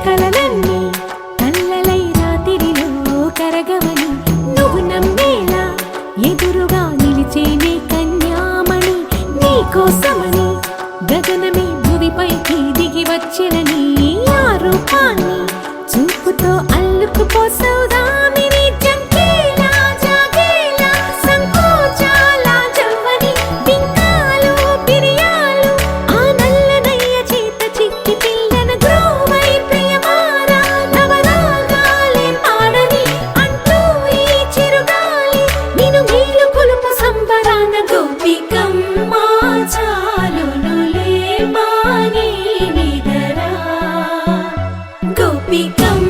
కలలన్నీ కల్లలై రాత్రిలో కరగవని నువ్వు నమ్మేలా ఎదురుగా నిలిచేనే కన్యామణి నీకోసమని గగనమే భువిపైకి దిగి వచ్చినని ఆ రూపాన్ని చూపుతో అల్లుకుపోసౌదామిని జంకేలా జాగేలా సంకోచాల జవ్వని బింకాలు బిరియాలు ఆ నల్లనయ్య చేత చిక్కి పిల్లన గ్రోవై ప్రియమారా నవరాగాలే పాడని అంటూ ఈ చిరుగాలి నిన్ను మేలు కొలుపు సంబరాన గోపికమ్మ చాలునులే మాని నిదరా గోపికమ్మ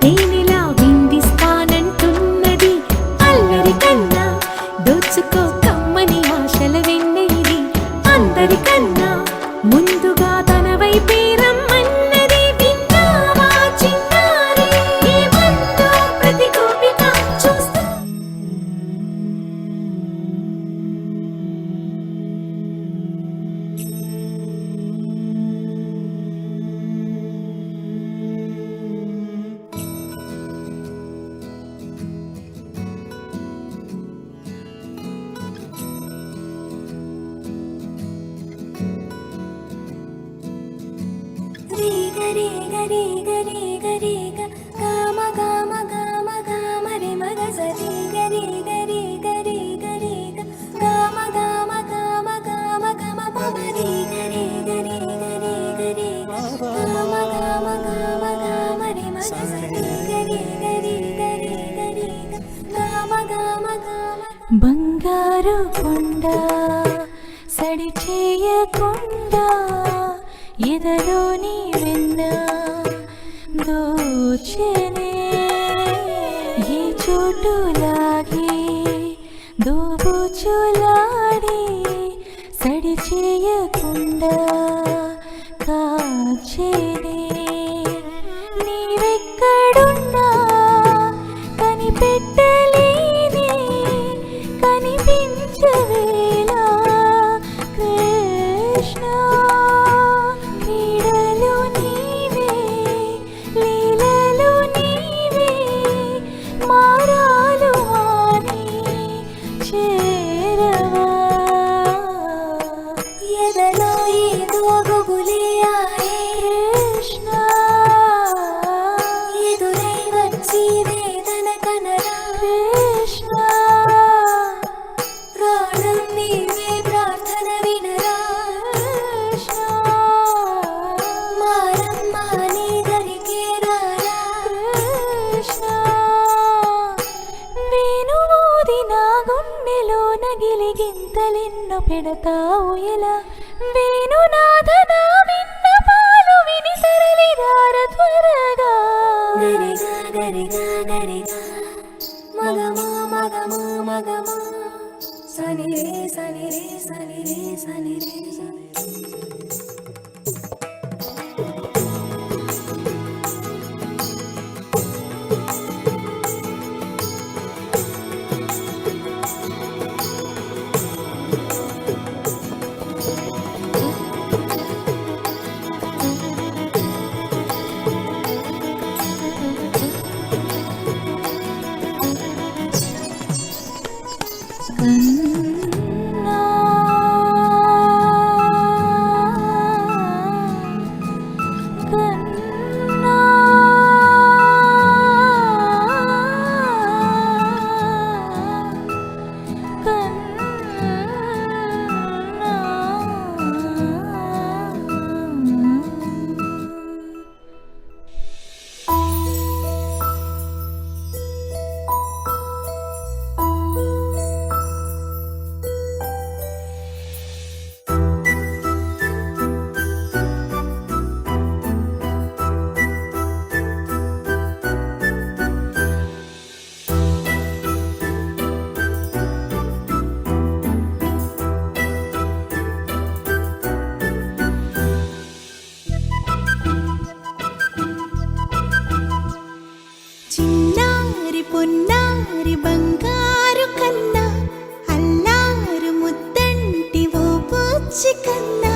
తేనెలా విందిస్తానంటున్నది అల్లరి కన్నా దోచుకో కమ్మని ఆశల వెన్నెది అందరికన్నా ముందుగా తన వైపే రమ్మన్నది విన్నావా చిన్నారి ఏమందో ప్రతి గోపిక చూస్తూ గరి గరి గరి గరి గమ గమ గమ గమ రే మగ సరి గరి గరి గరి గరి గమ గమ గమ గమ గమ పమరి గరి గరి గరి గరి గమ గమ గమ గమ రే మగ సరి గరి గరి గరి గరి గమ గమ గమ బంగారు కొండ సడి చేయకుండా ఎదలోని వెన్న దోచెనే ఏ చోటులాగే దోబుచులాడి సడి చేయకుండా కాచెనే నీవెక్కడున్నా కనిపెట్టలేని కనిపించవేలా కృష్ణ లీల పెడతావు ఎలా వేణునాథనా విన్న పాలు విని తరలిరార త్వరగా గరిగా గరిగా గరిగా మగమా మగమా మగమా సని రే సని రే సని రే సని రే పొన్నారి బంగారు కన్నా అల్లారు ముద్దంటి ఓ బుచ్చి కన్నా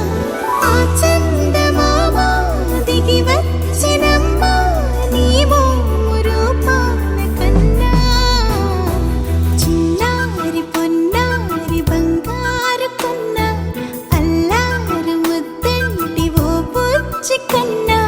ఆ చందమామ దిగి వచ్చినమ్మా నీవో రూపాల కన్నా చిన్నారి పొన్నారి బంగారు కన్నా అల్లారు ముద్దంటి ఓ బుచ్చి కన్నా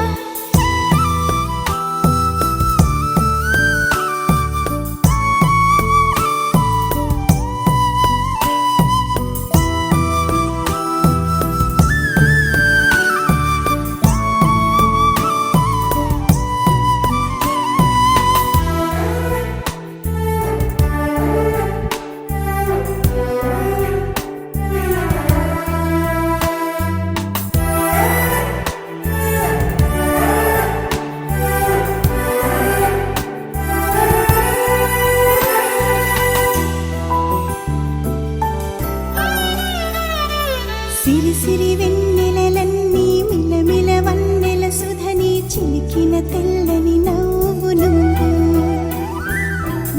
సిరి సిరి వెన్నెలలన్నీ మిలమిల వన్నెల సుధని చిలికిన తెల్లని నవ్వు నువ్వు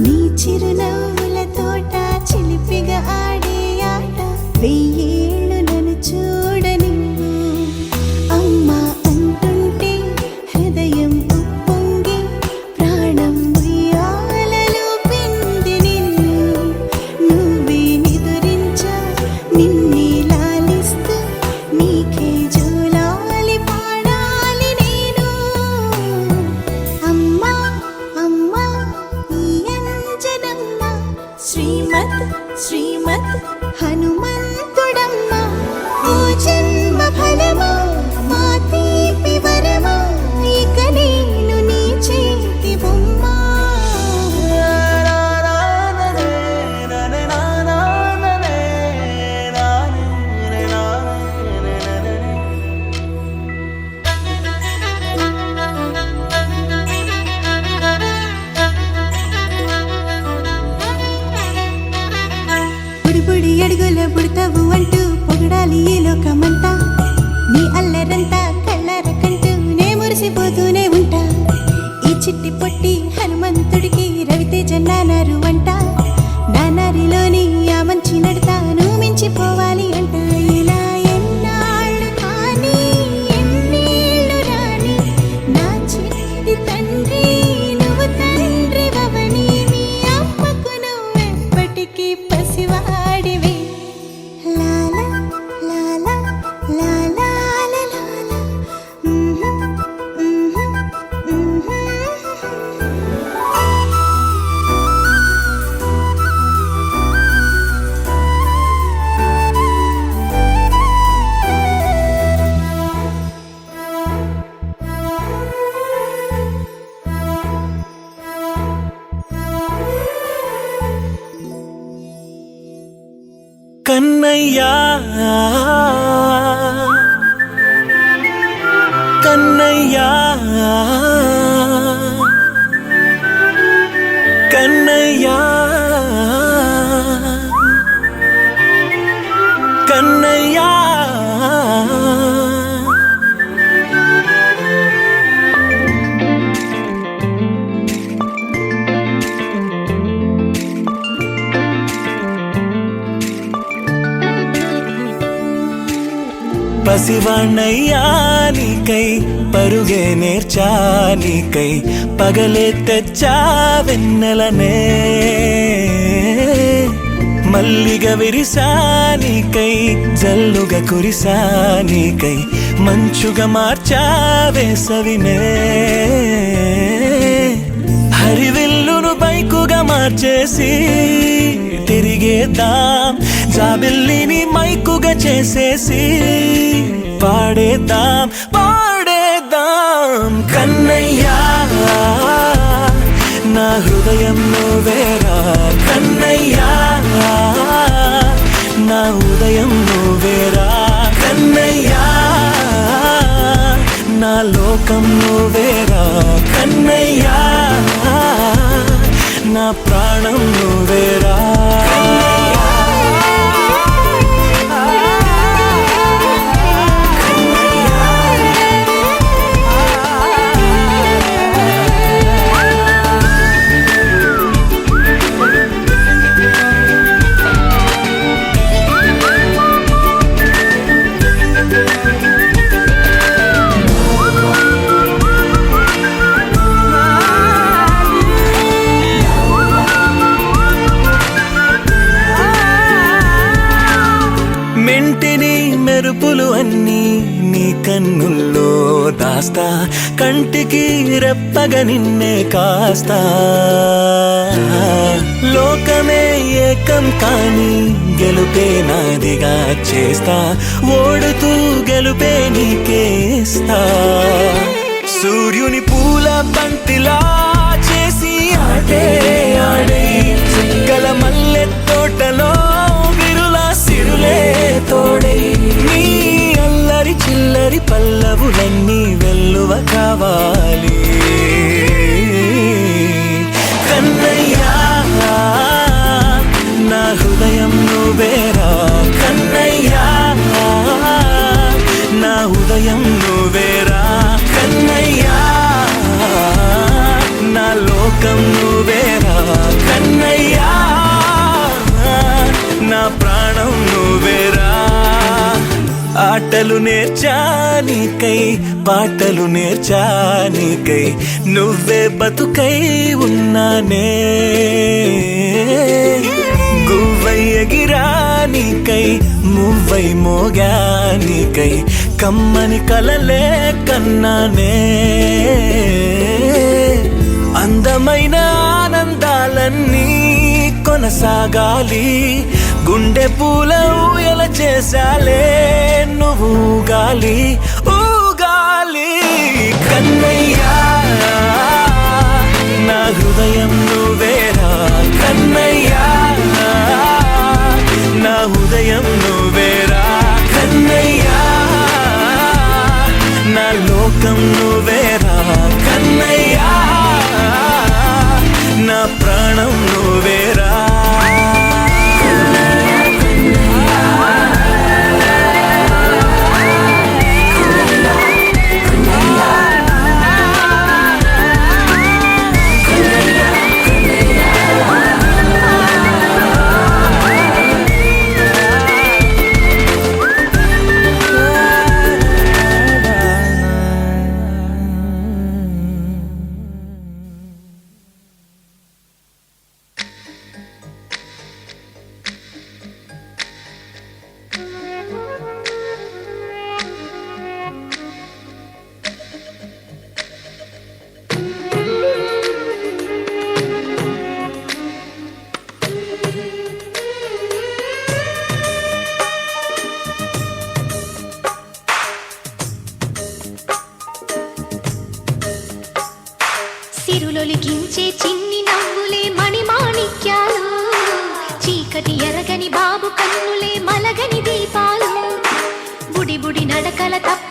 నీ చిరునవ్వుల తోట చిలిపిగా ఆడే ఆట వెయ్యేళ్ళు నన్ను చూడని అమ్మా అంటుంటే హృదయం ఉప్పొంగి ప్రాణం ఉయ్యాలలో పిండి నిన్ను నువ్వే నిదురించా నిన్నే నీకే జోలాలి పాడాలి నేను అమ్మా అమ్మా ఈ అంజనమ్మ శ్రీమత్ శ్రీమత్ హనుమంతుడమ్మ ఓ జన్మ ఫలమా మా తీపి వరమా ఇక నేను నీ చేతి బొమ్మ బుడి అడుగుల బుడతావు అంటూ పొగడాలి ఈ లోకమంతా నీ అల్లరంతా కళ్ళారకంటూ నే మురిసిపోతూనే ఉంటా ఈ చిట్టి పొట్టి హనుమంతుడికి రవితేజ నానారు అంట నానారిలోని ఆ మంచి నడతా నువ్వు మించిపోవాలి అంట ఇలా ఎన్నాళ్ళు కానీ ఎన్నేళ్ళు రాని నా చిట్టి తండ్రి నువ్వు తండ్రి వవని మీ అమ్మకు నువ్వెప్పటికీ పసివాడివి లాలా లాలా లాలా లాలా కన్నయ్యా కన్నయ్యా కన్నయ్యా కన్నయ్యా పసివాణ్ణయ్యా నీకై పరుగే నేర్చా నీకై పగలే తెచ్చా వెన్నెలనే మల్లిగ విరిసా నీకై జల్లుగా కురిసా నీకై మంచుగా మార్చా వేసవినే హరివిల్లును బైకుగా మార్చేసి తిరిగేద్దాం జాబిల్లిని మైకుగా చేసేసి పాడేద్దాం పాడేద్దాం కన్నయ్యా నా హృదయం నువ్వేరా కన్నయ్యా నా ఉదయం నువ్వేరా కన్నయ్యా నా లోకం నువ్వేరా కన్నయ్యా నా ప్రాణం నువ్వేరా మెంటిని మెరుపులు అన్నీ నీ కన్నుల్లో దాస్తా కంటికి రెప్పగా నిన్నే కాస్తా లోకమే ఏకం కాని గెలుపే నాదిగా చేస్తా ఓడుతూ గెలుపే నీకేస్తా సూర్యుని పూల బంతిలా చేసి ఆడే ఆడే చుక్కల మల్లె తోటలో సిరులే తోడై నీ అల్లరి చిల్లరి పల్లవులన్నీ వెల్లువ కావాలి కన్నయ్యా నా హృదయం నువ్వేరా కన్నయ్యా నా ఉదయం నువ్వేరా కన్నయ్యా నా లోకం నువ్వేరా కన్నయ్యా నా ప్రాణం నువ్వేరా ఆటలు నేర్చా నీకై పాటలు నేర్చా నీకై నువ్వే బతుకై ఉన్నానే గువ్వై ఎగిరా నీకై మువ్వై మోగా నీకై కమ్మని కలలే కన్నానే అందమైన ఆనందాలన్నీ కొనసాగాలి గుండె పూల ఊయల చేసాలే నువ్వు ఊగాలి ఊగాలి కన్నయ్యా నా హృదయం నువ్వేరా కన్నయ్యా నా ఉదయం నువ్వేరా కన్నయ్యా నా లోకం నువ్వేరా కన్నయ్యా నా ప్రాణం నువ్వేరా సిరులొలికించే చిన్ని నవ్వులే మణిమాణిక్యాలు చీకటి ఎరగని బాబు కన్నులే మల వెలగని దీపాలు బుడి బుడి నడకల తప్ప